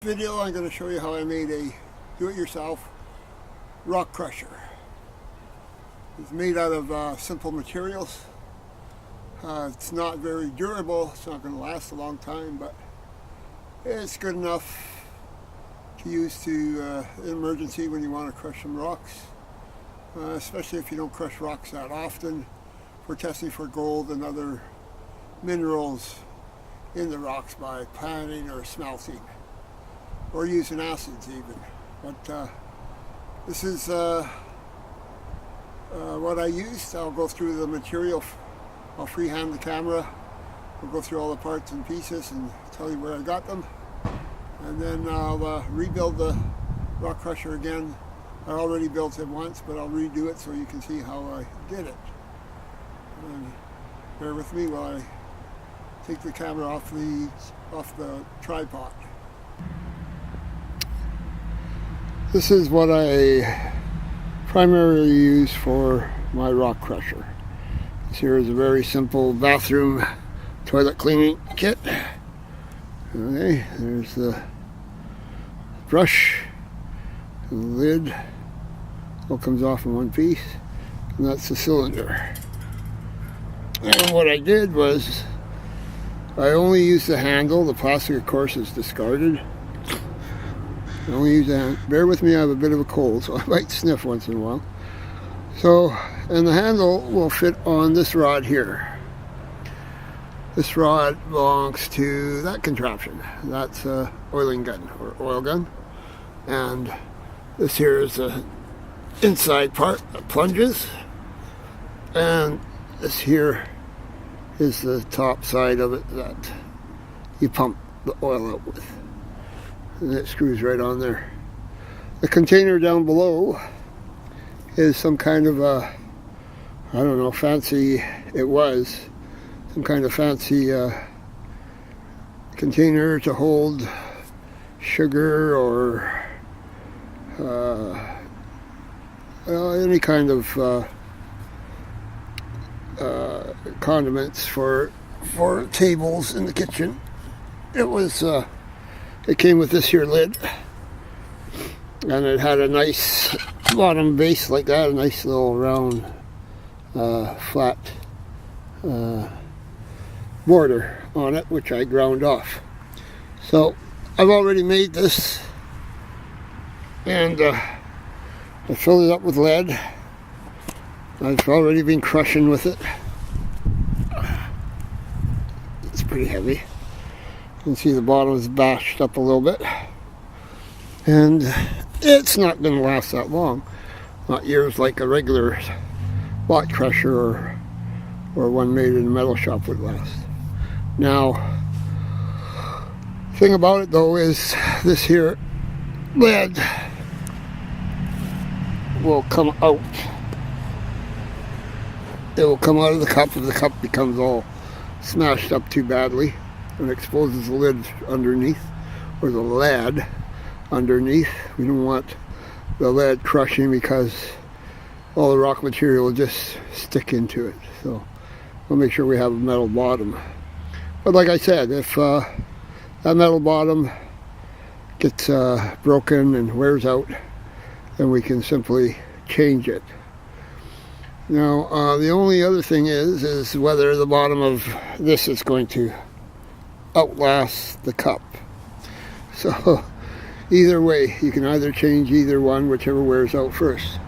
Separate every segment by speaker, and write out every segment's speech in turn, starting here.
Speaker 1: Video I'm going to show you how I made a do-it-yourself rock crusher. It's made out of simple materials. It's not very durable, it's not going to last a long time, but it's good enough to use to in emergency when you want to crush some rocks, especially if you don't crush rocks that often, for testing for gold and other minerals in the rocks by panning or smelting, or using acids even. But this is what I used. I'll go through the material. I'll freehand the camera. I'll go through all the parts and pieces and tell you where I got them. And then I'll rebuild the rock crusher again. I already built it once, but I'll redo it so you can see how I did it. And bear with me while I take the camera off the tripod. This is what I primarily use for my rock crusher. This here is a very simple bathroom toilet cleaning kit. Okay, there's the brush, and the lid. All comes off in one piece, and that's the cylinder. And what I did was I only used the handle. The plastic, of course, is discarded. I only use the hand. Bear with me, I have a bit of a cold, so I might sniff once in a while. So, and the handle will fit on this rod here. This rod belongs to that contraption. That's a oiling gun, or oil gun. And this here is the inside part that plunges. And this here is the top side of it that you pump the oil out with. And it screws right on there. The container down below is some kind of a, I don't know, fancy, it was some kind of fancy container to hold sugar or any kind of condiments for tables in the kitchen. It was it came with this here lid, and it had a nice bottom base like that, a nice little round flat border on it, which I ground off. So I've already made this, and I filled it up with lead. I've already been crushing with it. It's pretty heavy. You can see the bottom is bashed up a little bit, and it's not going to last that long. Not years like a regular bot crusher or one made in a metal shop would last. Now, the thing about it though is this here lead will come out. It will come out of the cup if the cup becomes all smashed up too badly and exposes the lid underneath, or the lead underneath. We don't want the lead crushing because all the rock material will just stick into it. So we'll make sure we have a metal bottom. But like I said, if that metal bottom gets broken and wears out, then we can simply change it. Now, the only other thing is whether the bottom of this is going to outlast the cup. So, either way, you can either change either one, whichever wears out first.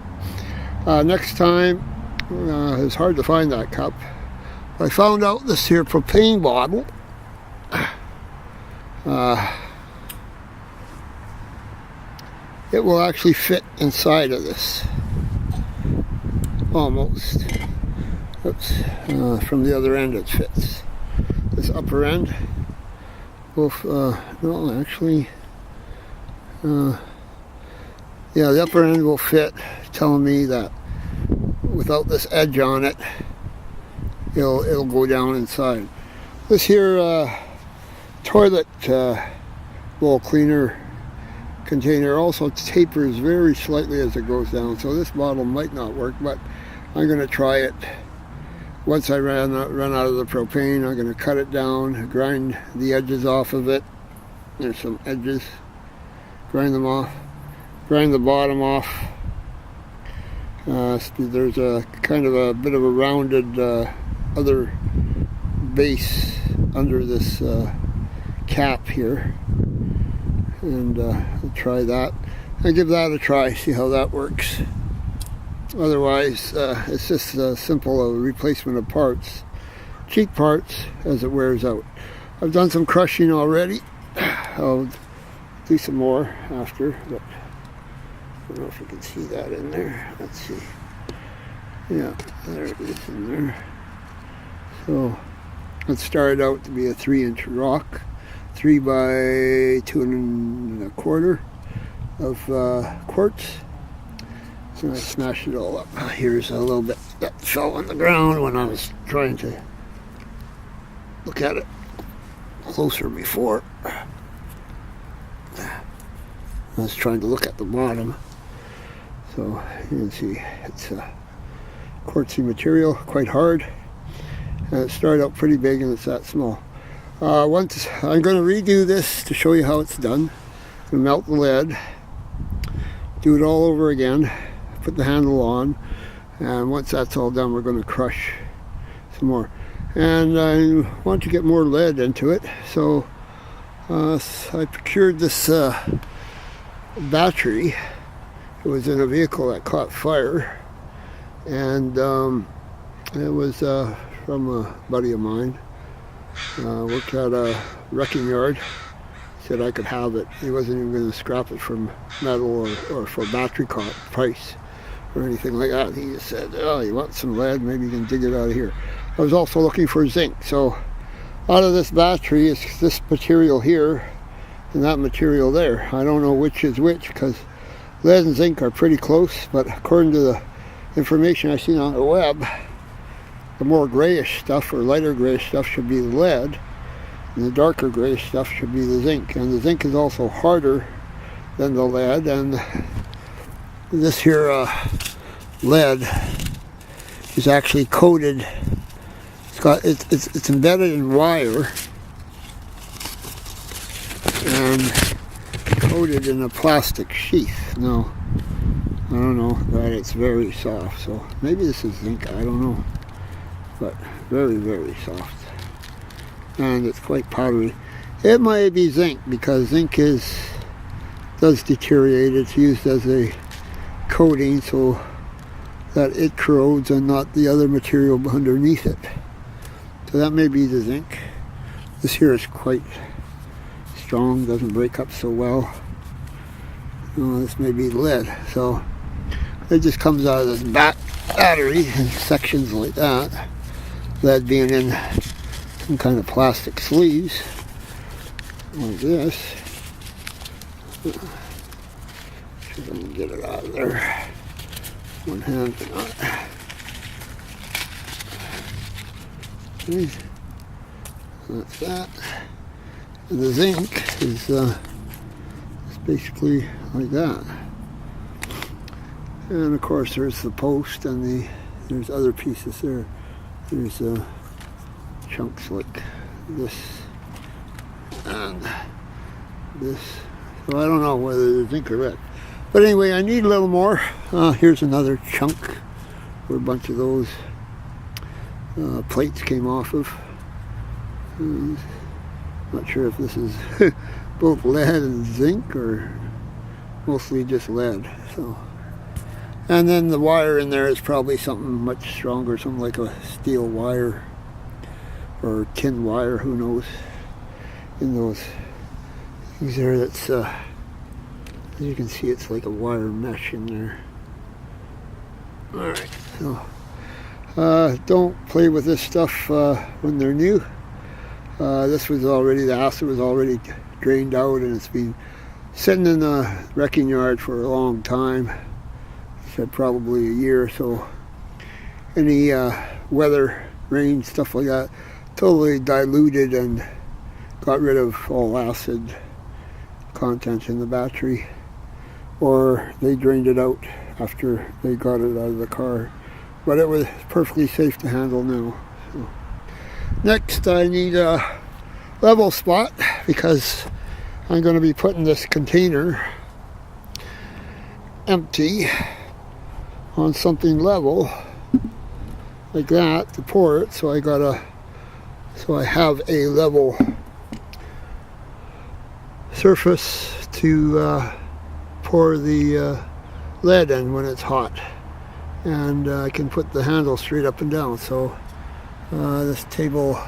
Speaker 1: Next time, it's hard to find that cup. I found out this here propane bottle. It will actually fit inside of this. Almost. Oops. From the other end it fits. This upper end will, no, actually, yeah, the upper end will fit, telling me that without this edge on it, it'll go down inside. This here toilet bowl cleaner container also tapers very slightly as it goes down, so this bottle might not work, but I'm going to try it. Once I run out of the propane, I'm going to cut it down, grind the edges off of it. There's some edges grind them off, grind the bottom off. There's a kind of a bit of a rounded other base under this cap here, and I'll try that. I'll give that a try, see how that works. Otherwise, it's just a simple replacement of parts, cheap parts, as it wears out. I've done some crushing already. I'll do some more after, but I don't know if you can see that in there. Let's see. Yeah, there it is in there. So it started out to be a 3-inch rock, 3 by 2 1/4 of quartz. So I smashed it all up. Here's a little bit that fell on the ground when I was trying to look at it closer before. I was trying to look at the bottom. So you can see it's a quartzy material, quite hard. And it started out pretty big and it's that small. Once I'm going to redo this to show you how it's done. I'm going to melt the lead, do it all over again, put the handle on, and once that's all done, we're going to crush some more. And I want to get more lead into it, so I procured this battery. It was in a vehicle that caught fire, and it was from a buddy of mine. Worked at a wrecking yard. Said I could have it. He wasn't even going to scrap it from metal or for battery price or anything like that. He just said, oh, you want some lead? Maybe you can dig it out of here. I was also looking for zinc. So out of this battery is this material here and that material there. I don't know which is which because lead and zinc are pretty close, but according to the information I've seen on the web, the more grayish stuff or lighter grayish stuff should be the lead, and the darker grayish stuff should be the zinc. And the zinc is also harder than the lead, and this here lead is actually coated. It's embedded in wire and coated in a plastic sheath. Now, I don't know, but it's very soft. So maybe this is zinc, I don't know. But very, very soft. And it's quite powdery. It might be zinc because zinc does deteriorate. It's used as a coating so that it corrodes and not the other material underneath it. So that may be the zinc. This here is quite strong, doesn't break up so well. This may be lead. So it just comes out of this battery in sections like that. Lead being in some kind of plastic sleeves like this. See if I can get it out of there. One hand cannot. Okay. That's that. And the zinc is basically like that. And of course there's the post and there's other pieces there. There's chunks like this and this. So I don't know whether they're zinc or red. But anyway, I need a little more. Here's another chunk where a bunch of those plates came off of. Not sure if this is both lead and zinc or mostly just lead. So. And then the wire in there is probably something much stronger, something like a steel wire or tin wire, who knows, in those things there. That's, as you can see, it's like a wire mesh in there. Alright, so don't play with this stuff when they're new. This was already, the acid was already drained out and it's been sitting in the wrecking yard for a long time. Probably a year or so. Any weather, rain, stuff like that, totally diluted and got rid of all acid content in the battery, or they drained it out after they got it out of the car. But it was perfectly safe to handle now. So. Next, I need a level spot because I'm going to be putting this container empty on something level like that to pour it. So I have a level surface to pour the lead in when it's hot, and I can put the handle straight up and down. So this table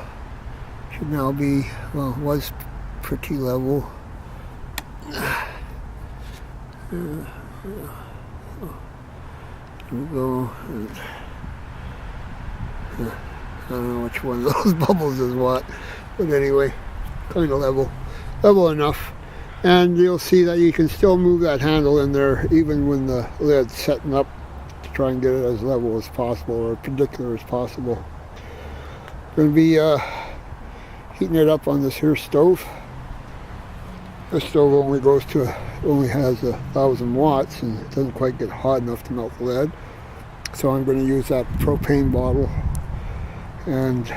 Speaker 1: should now be, well, was pretty level. Here we go. I don't know which one of those bubbles is what, but anyway, kind of level enough. And you'll see that you can still move that handle in there even when the lid's setting up, to try and get it as level as possible, or perpendicular as possible. Going to be heating it up on this here stove. This stove only has 1,000 watts, and it doesn't quite get hot enough to melt the lead. So I'm going to use that propane bottle, and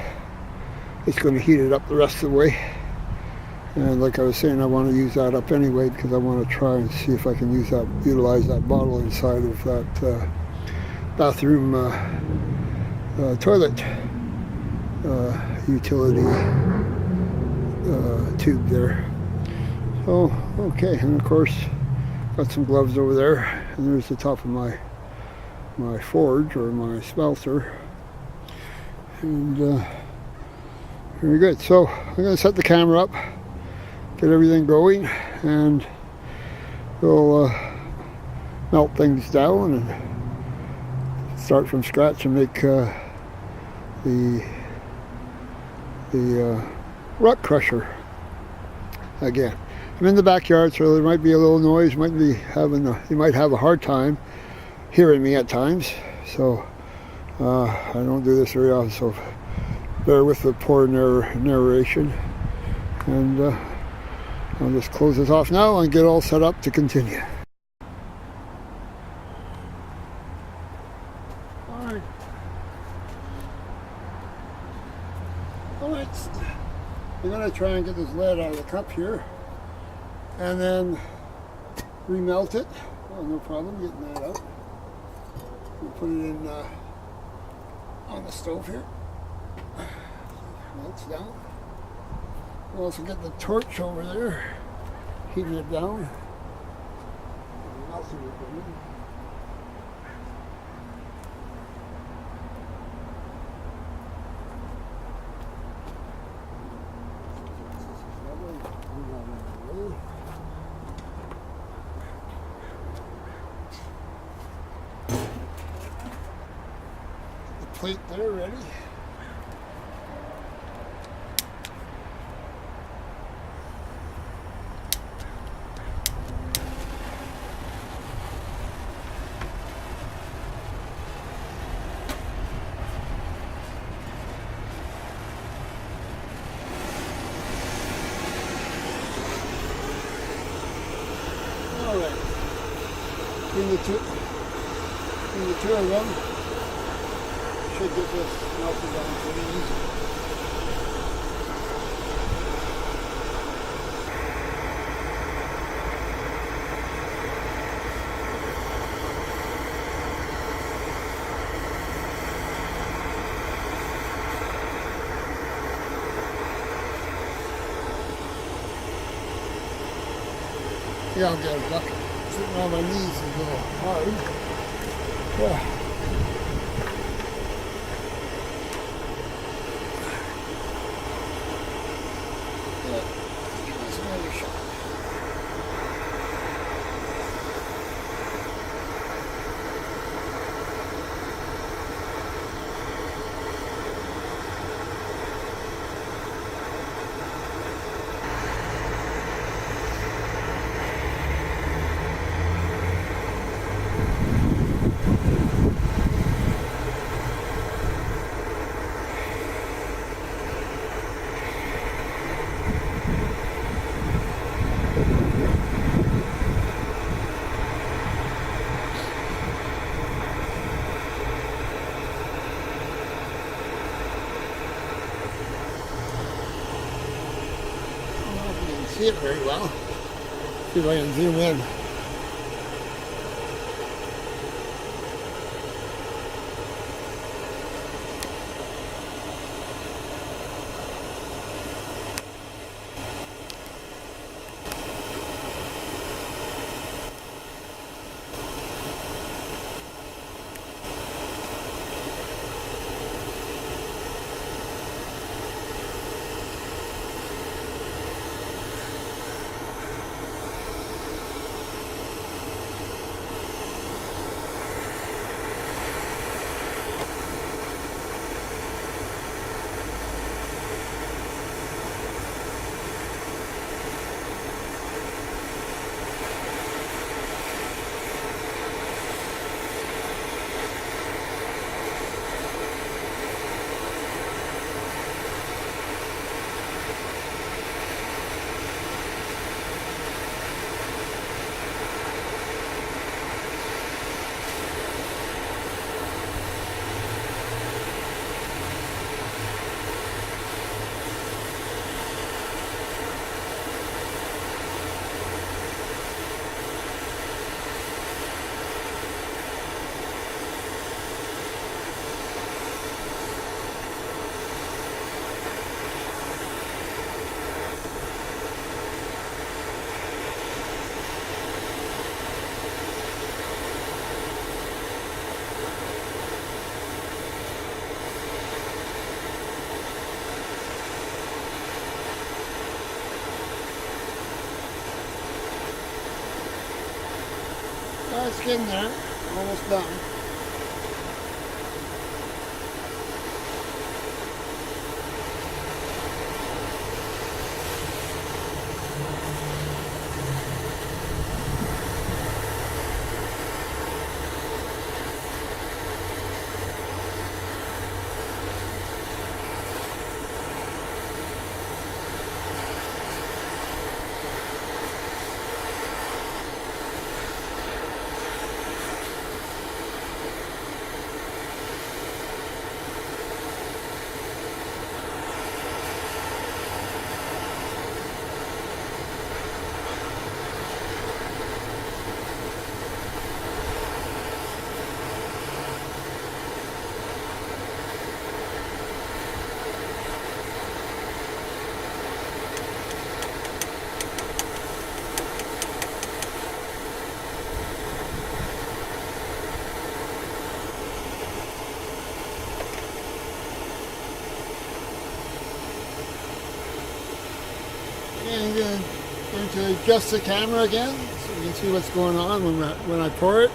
Speaker 1: it's going to heat it up the rest of the way. And like I was saying, I want to use that up anyway, because I want to try and see if I can utilize that bottle inside of that bathroom toilet utility tube there. So, okay, and of course, got some gloves over there, and there's the top of my forge, or my smelter. And very good. So I'm going to set the camera up, get everything going, and we'll melt things down and start from scratch and make the rock crusher again. I'm in the backyard, so there might be a little noise. You might have a hard time hearing me at times. So I don't do this very often, so bear with the poor narration. And I'll just close this off now and get all set up to continue. Alright. I'm going to try and get this lead out of the cup here, and then remelt it. Oh, no problem getting that out. We'll put it in on the stove here. Melts down. We'll also get the torch over there, heating it down. Melting it down. Plate there ready. All right. Between the two of them, should get this melted down pretty easy. Yeah, I'll get a bucket. Sitting on my knees is a little hard. Yeah. See it very well. See if I can zoom in. It's getting there. Almost done. And going to adjust the camera again so you can see what's going on when I pour it.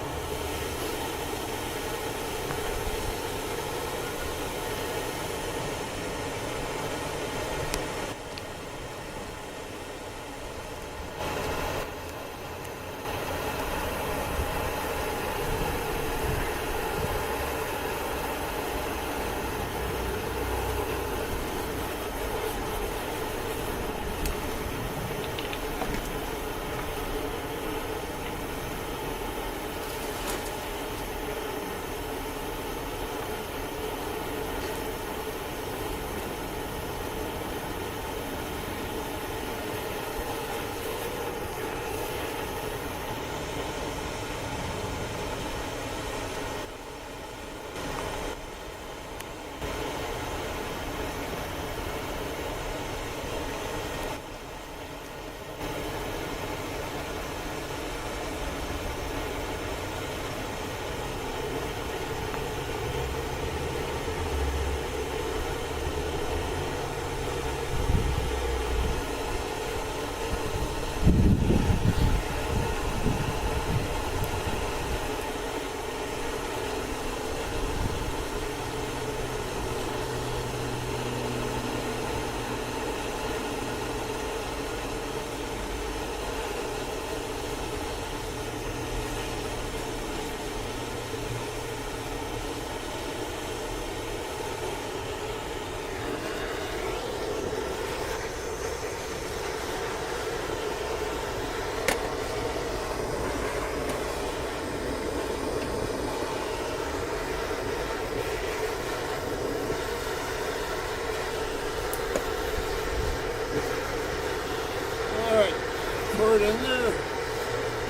Speaker 1: Pour it in there,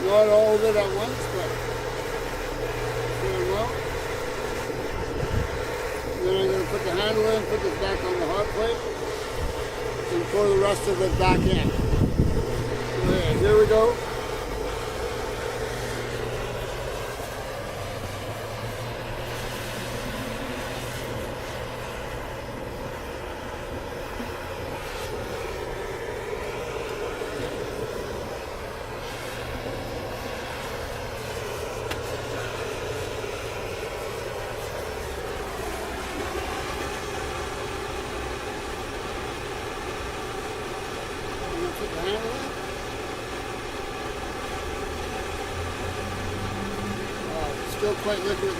Speaker 1: not all of it at once, but doing well. Then I'm going to put the handle in, put this back on the hot plate, and pour the rest of it back in. Okay, here we go. Put the handle in. It's still quite liquid.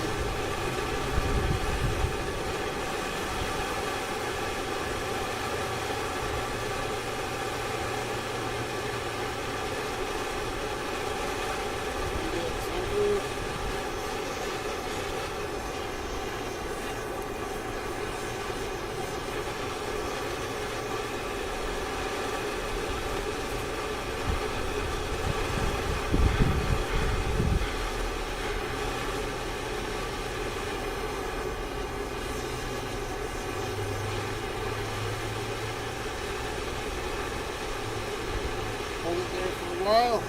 Speaker 1: Hold it there for a while.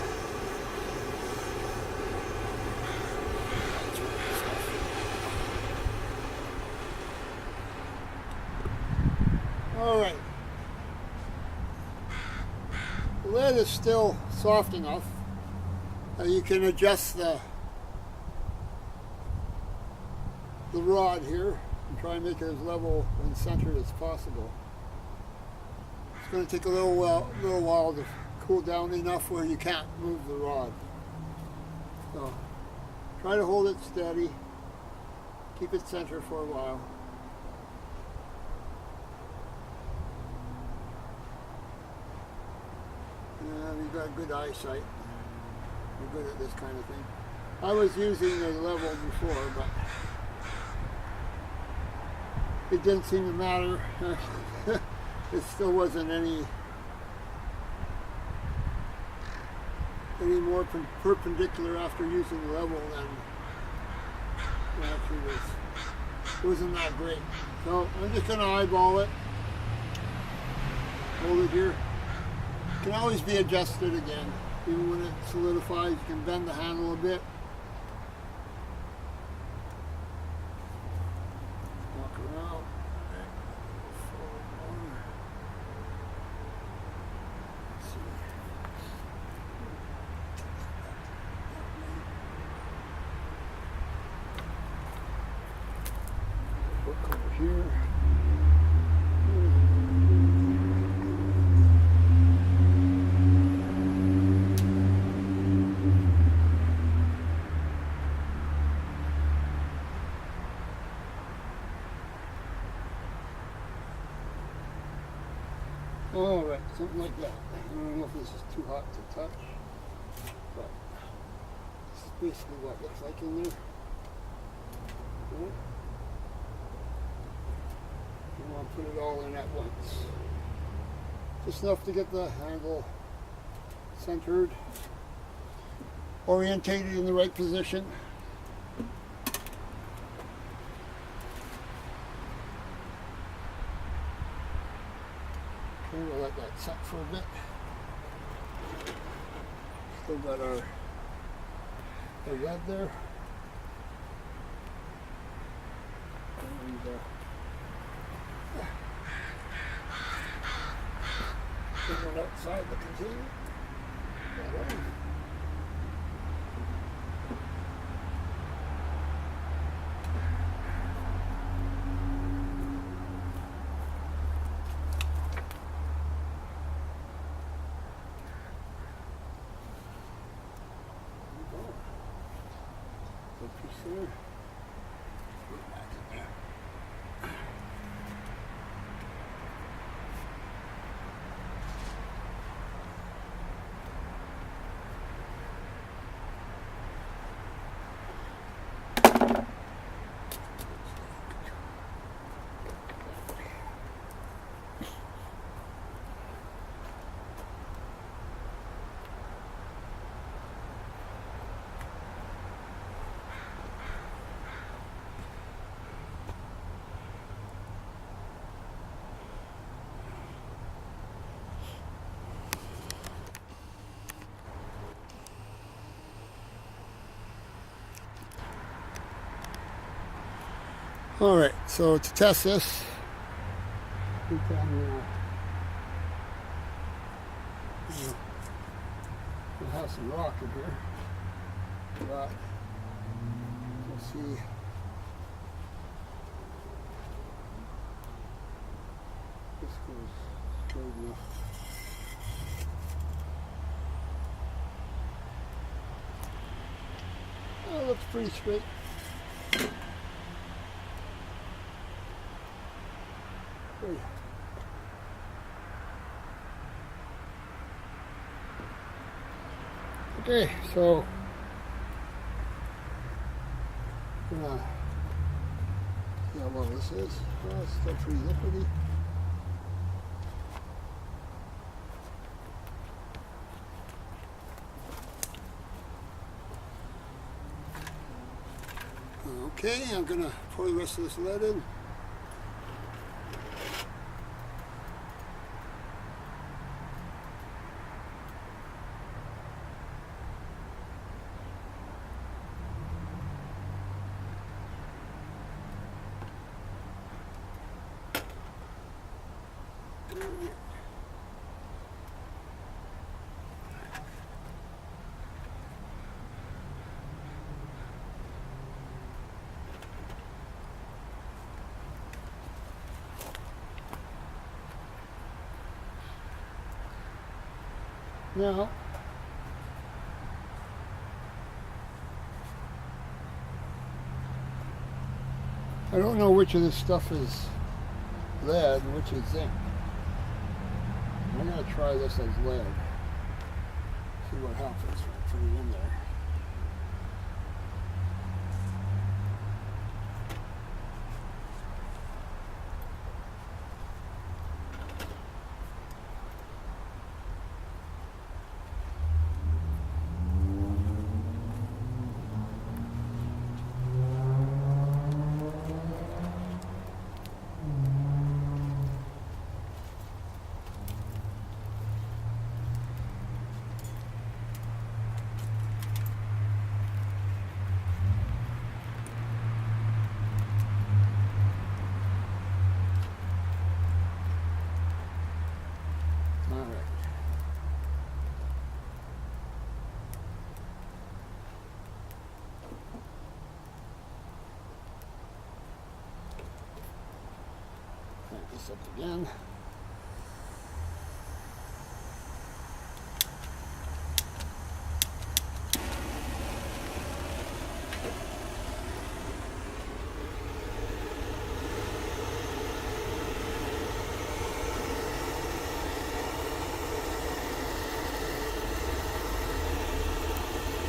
Speaker 1: All right. The lid is still soft enough. You can adjust the the rod here and try and make it as level and centered as possible. It's going to take a little while to cool down enough where you can't move the rod. So try to hold it steady, keep it centered for a while. And you've got good eyesight. You're good at this kind of thing. I was using a level before, but it didn't seem to matter. It still wasn't any more perpendicular after using the level than it actually was. It wasn't that great. So I'm just going to eyeball it. Hold it here. It can always be adjusted again. Even when it solidifies, you can bend the handle a bit. Walk around. Look over here. All right, something like that. I don't know if this is too hot to touch, but this is basically what it looks like in there. You want to put it all in at once. Just enough to get the handle centered, orientated in the right position. Okay, we'll let that set for a bit. Still got our lead there. And put it outside the container. That on. Piece there. Put back in there. All right, so to test this, we can we'll have some rock in here, but we'll see. This goes straight enough. Oh, it looks pretty straight. Okay, so see how well this is. Well, it's still pretty liquidy. Okay, I'm gonna pour the rest of this lead in. Now, I don't know which of this stuff is lead and which is zinc. I'm going to try this as lead. See what happens when I put it in there. This up again.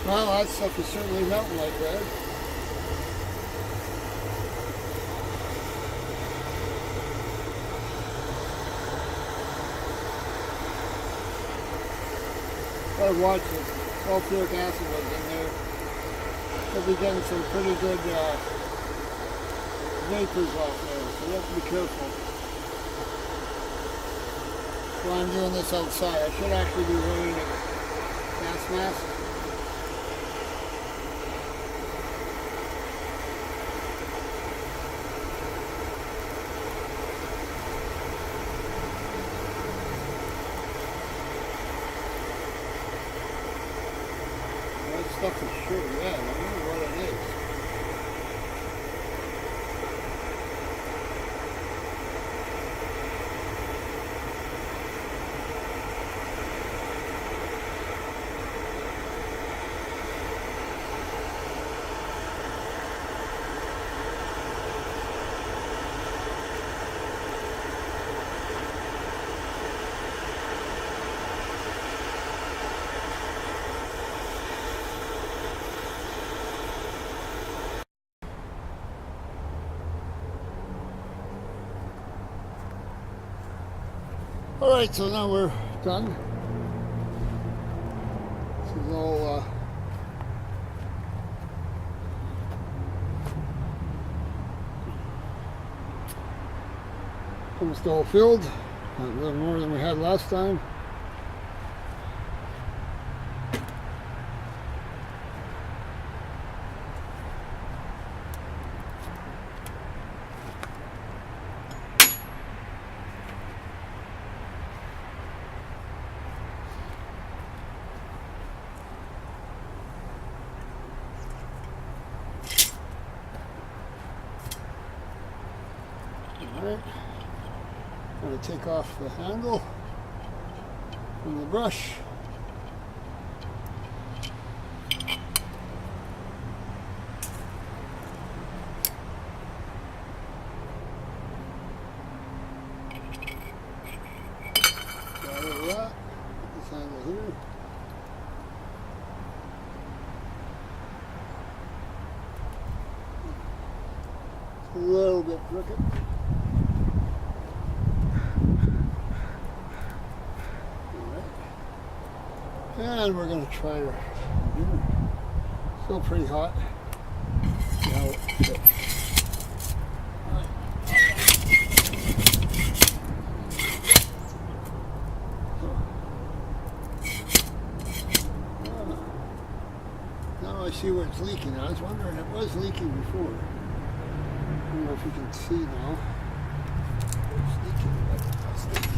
Speaker 1: Well, that stuff is certainly melting like lead. I watched it. Sulfuric acid was in there. We'll be getting some pretty good vapors off there, so you have to be careful. So I'm doing this outside. I should actually be wearing a gas mask. Stuff is sure red. I wonder what it is. Alright, so now we're done. This is all almost all filled. A little more than we had last time. Alright, I'm going to take off the handle from the brush. Got rid of that. Put this handle here. It's a little bit crooked. And we're going to try her. Still pretty hot. Now, now I see where it's leaking. I was wondering, it was leaking before. I don't know if you can see now. It's leaking, but it's leaking.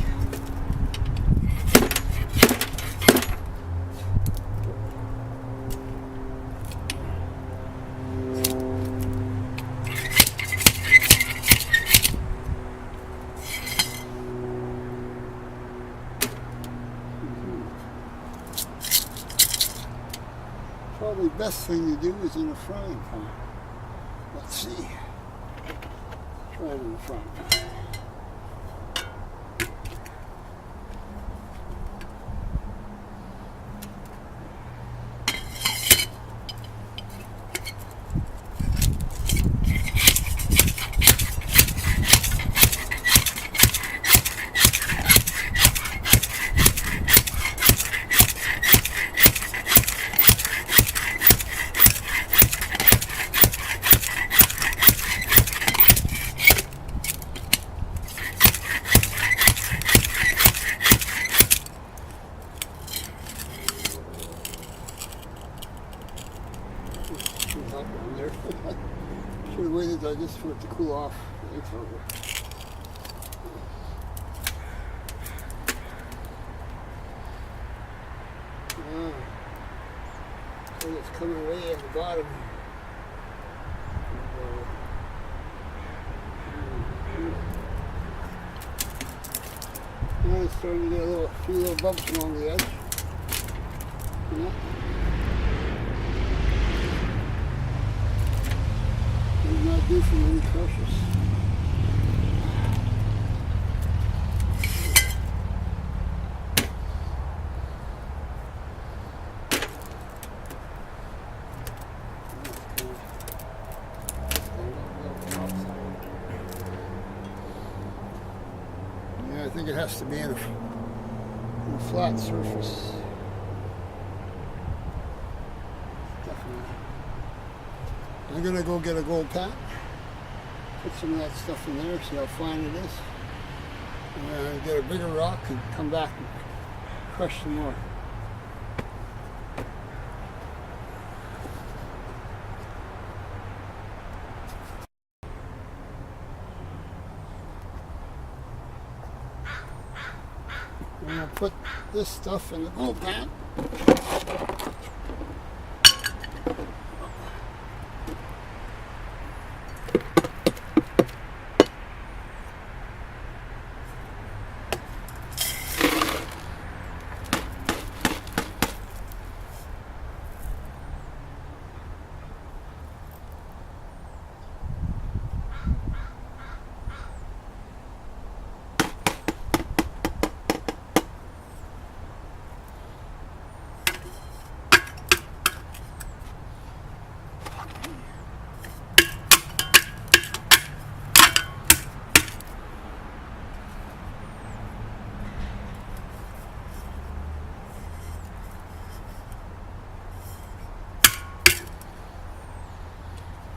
Speaker 1: Probably best thing to do is in a frying pan. Let's see. Try it in the frying pan. Should have waited just for it to cool off. It's over. So it's coming away at the bottom. Now it's starting to get a few little bumps along the edge. Yeah. Not due for many crushes. Yeah, I think it has to be in a flat surface. I'm going to go get a gold pan, put some of that stuff in there, see how fine it is, and then get a bigger rock and come back and crush some more. I'm going to put this stuff in the gold pan.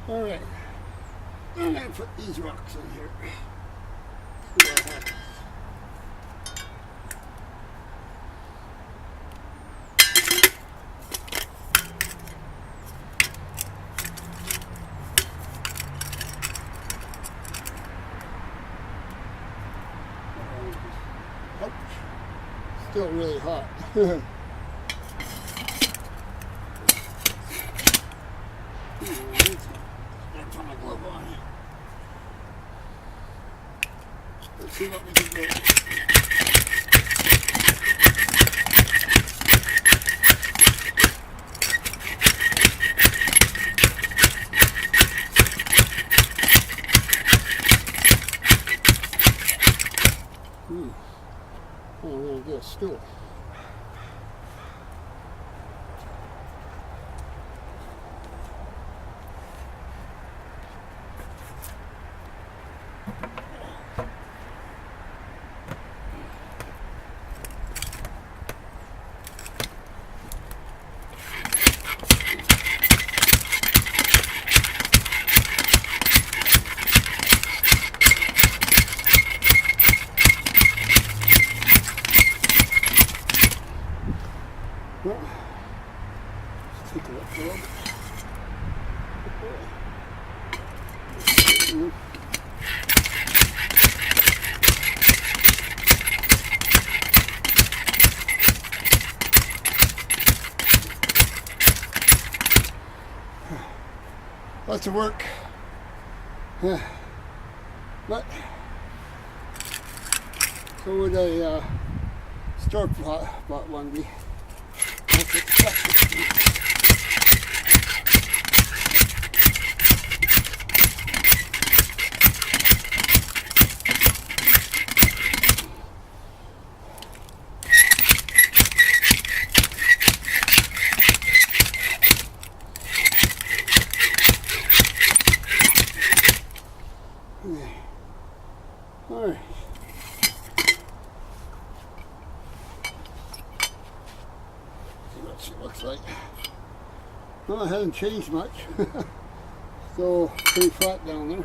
Speaker 1: All right, I'm going to put these rocks in here. See what happens. Ouch. Still really hot. Let's see what we can do. Oh, I'm going to get a stool. Well, let's take a look a little bit. Lots of work. But so would a store bought one be. That's expected. like. Well, it hasn't changed much. Still pretty flat down there.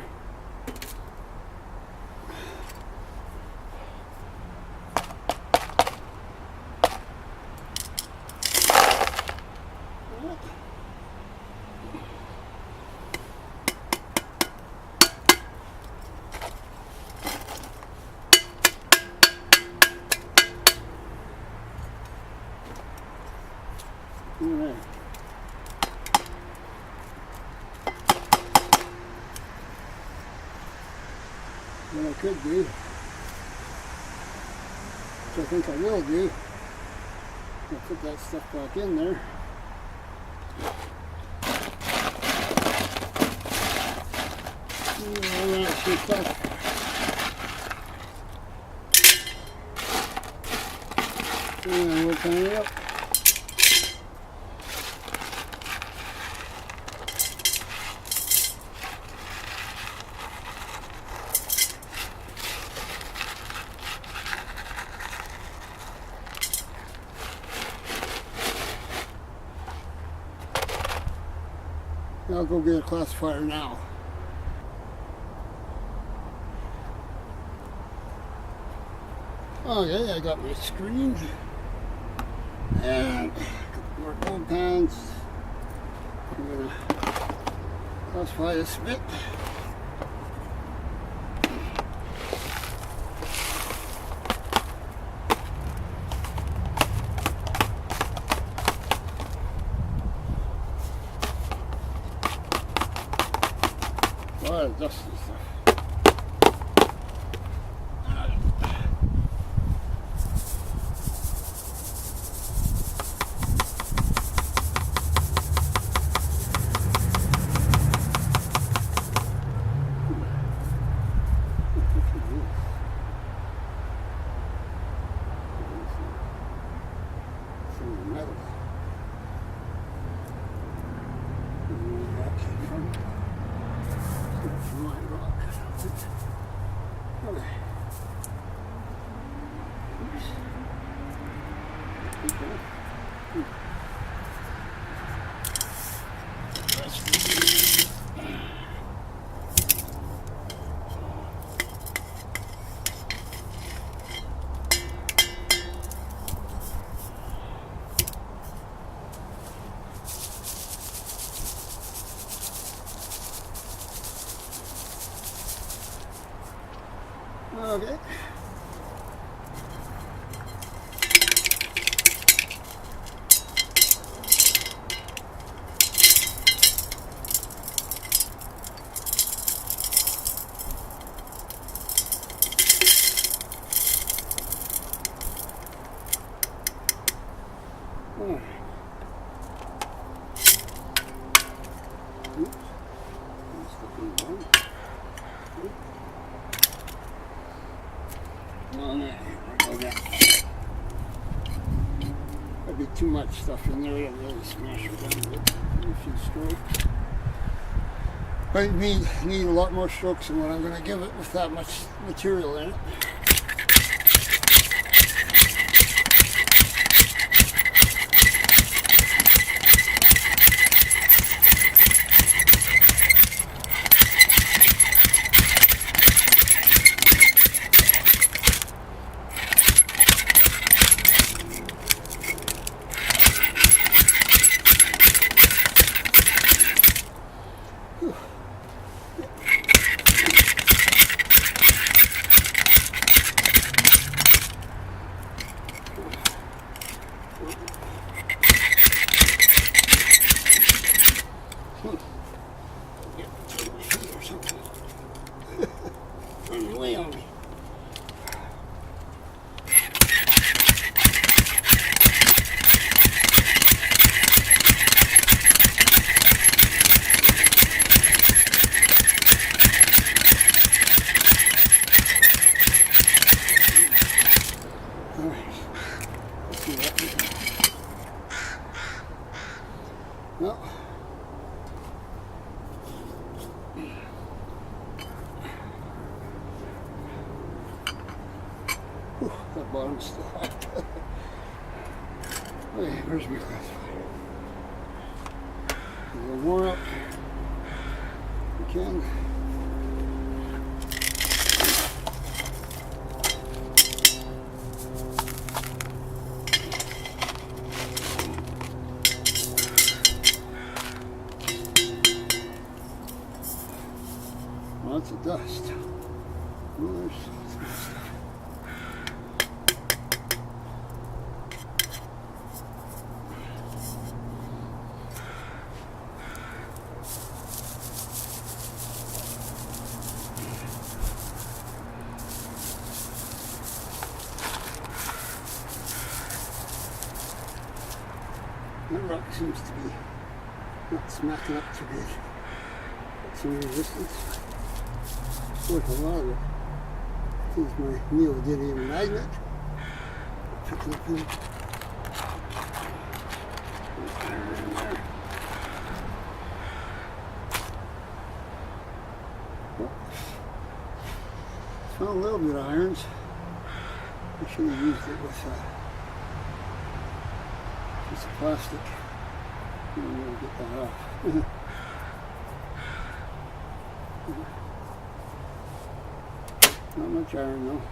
Speaker 1: Alright. What I could do, which I think I will do, I'll put that stuff back in there. All that stuff. And we'll turn it up. I'll go get a classifier now. Okay, I got my screen and a couple more gold pans. I'm gonna classify this a bit. A lot of dust and stuff. Some metal. Okay. That'd be too much stuff in there. It'll really smash it down a bit. A few strokes. I need a lot more strokes than what I'm going to give it with that much material in it. Well, that bottom's still hot. Okay, where's my classifier? A little more up. We can. Lots of dust. Oh, there's some stuff. That rock seems to be not smacking up too good. Got some resistance. Worth a lot of it. This is my neodymium magnet. Pick it up in. Found a little bit of irons. I should have used it with piece of plastic. I'm going to get that off. Not much iron though.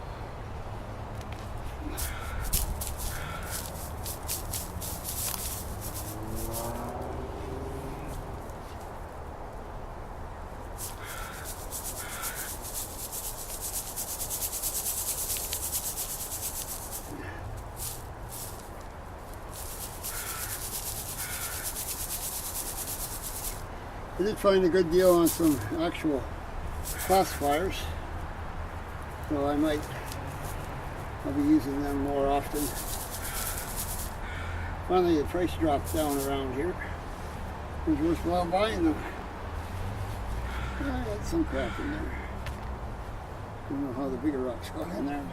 Speaker 1: I did find a good deal on some actual classifiers, so I'll be using them more often. Finally, the price dropped down around here. It was worthwhile buying them. I got some crap in there. I don't know how the bigger rocks got in there.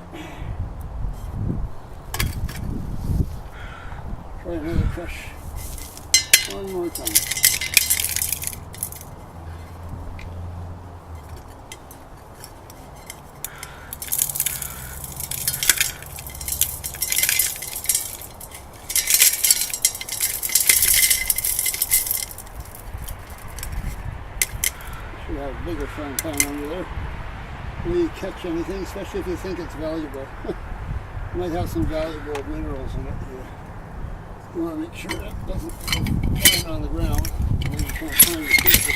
Speaker 1: Try another crush one more time. Should have a bigger frying pan under there when you catch anything, especially if you think it's valuable. It might have some valuable minerals in it. You want to make sure that doesn't land on the ground when you can't find your pieces.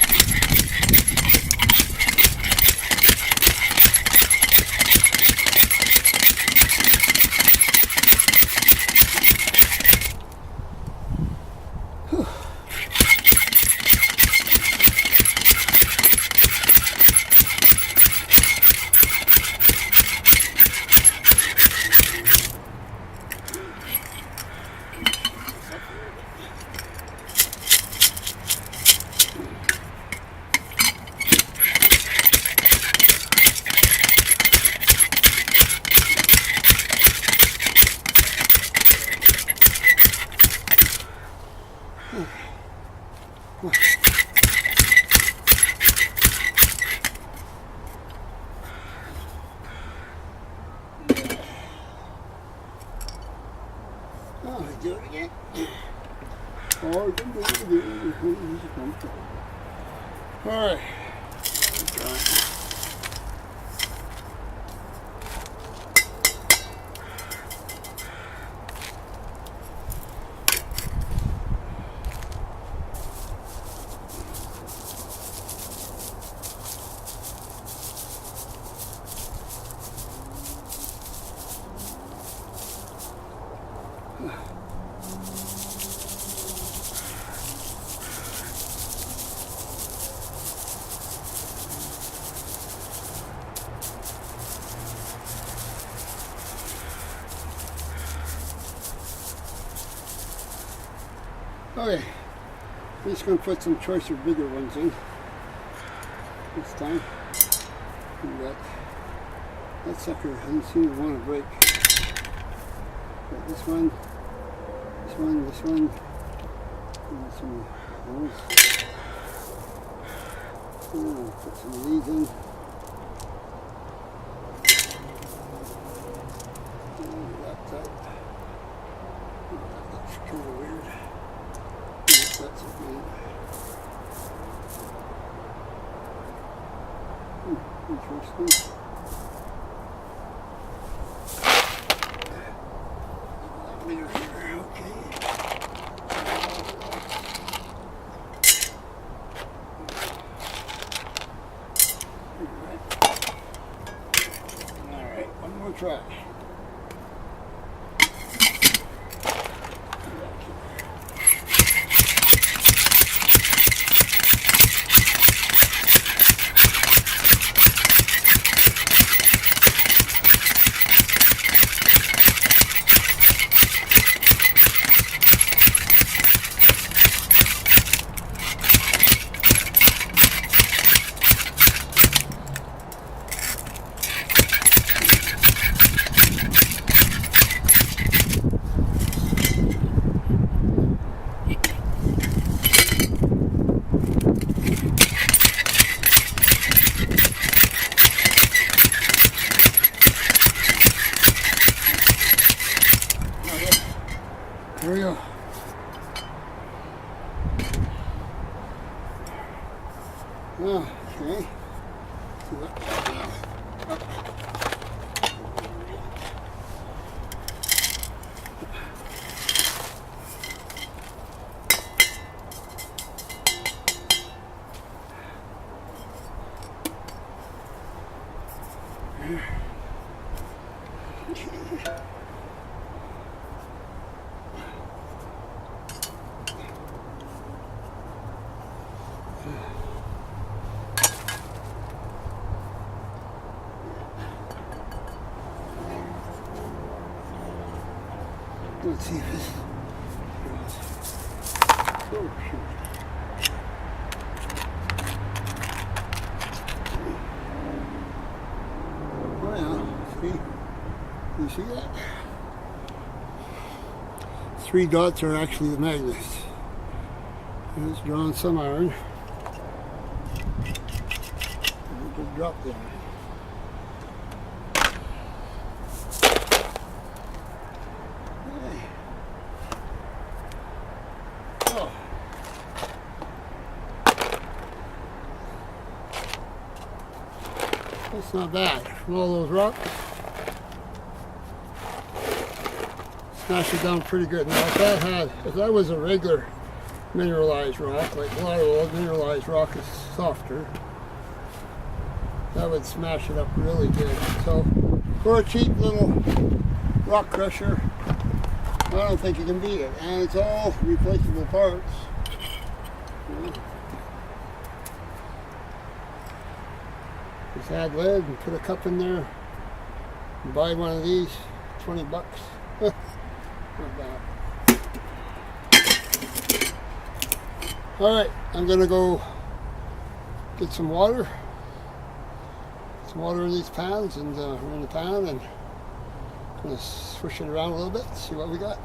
Speaker 1: Oh, I do it again. Oh, I can do it again. Alright. Okay, I'm just going to put some choicer, bigger ones in this time. And that sucker doesn't seem to want to break. Got this one, and this one, and some of those. Oh, put some of these in. Oh, that type. Oh, that looks kind of weird. That's okay. Interesting. Meter here, okay. All right, one more try. Here we go. Okay. Let's see if this oh, shoot. Oh yeah, see? You see that? 3 dots are actually the magnets. And it's drawn some iron. And it just dropped there. That's not bad. From all those rocks, smashed it down pretty good. Now if that was a regular mineralized rock, like a lot of old mineralized rock is softer, that would smash it up really good. So for a cheap little rock crusher, I don't think you can beat it. And it's all replaceable parts. Yeah. Just add lead and put a cup in there and buy one of these, 20 bucks. Not bad. Alright, I'm gonna go get some water. Some water in these pans, and we're in the pan, and I'm gonna swish it around a little bit, see what we got.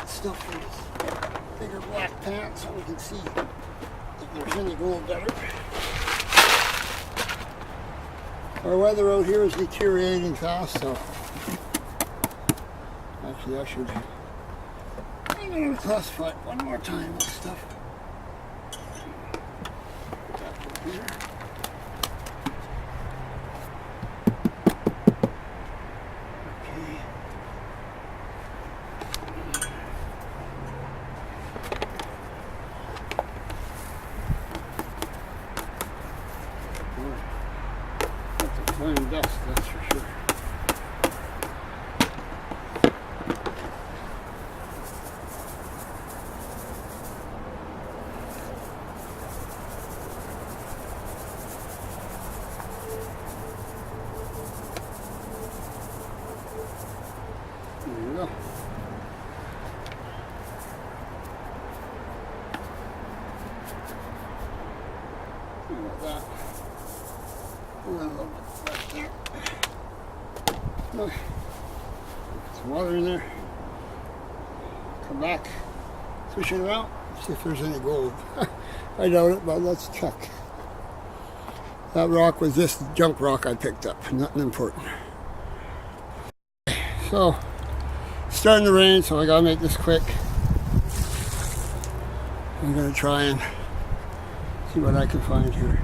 Speaker 1: Stuff in this bigger black pan so we can see if there's any gold better. Our weather out here is deteriorating fast, so actually I'm going to classify it one more time, this stuff. Put that over here. Fine dust, that's for sure. There you go. Think about that. A little bit left there. Okay. Some water in there. Come back, swish it around, see if there's any gold. I doubt it, but let's check. That rock was just junk rock I picked up, nothing important. So, it's starting to rain, so I gotta make this quick. I'm gonna try and See what I can find here.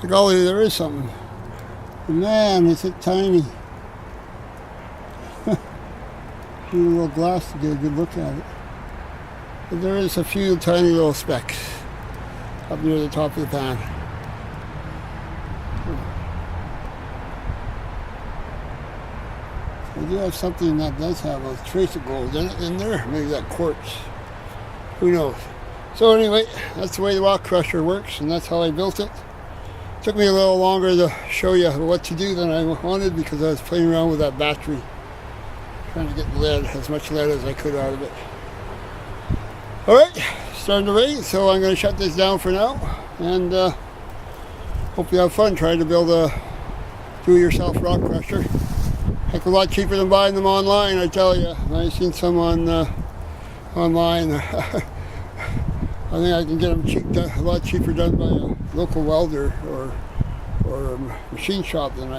Speaker 1: Golly, there is something. Man, is it tiny. Need a little glass to get a good look at it. But there is a few tiny little specks up near the top of the pan. I do have something that does have a trace of gold in there. Maybe that quartz. Who knows? So anyway, that's the way the rock crusher works, and that's how I built it. Took me a little longer to show you what to do than I wanted because I was playing around with that battery, trying to get lead, as much lead as I could out of it. Alright, starting to rain, so I'm going to shut this down for now, and hope you have fun trying to build a do-it-yourself rock crusher. Heck, a lot cheaper than buying them online, I tell you. I've seen some on online. I think I can get them a lot cheaper done by a local welder or a machine shop than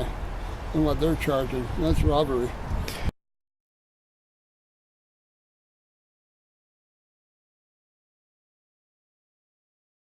Speaker 1: what they're charging. That's robbery.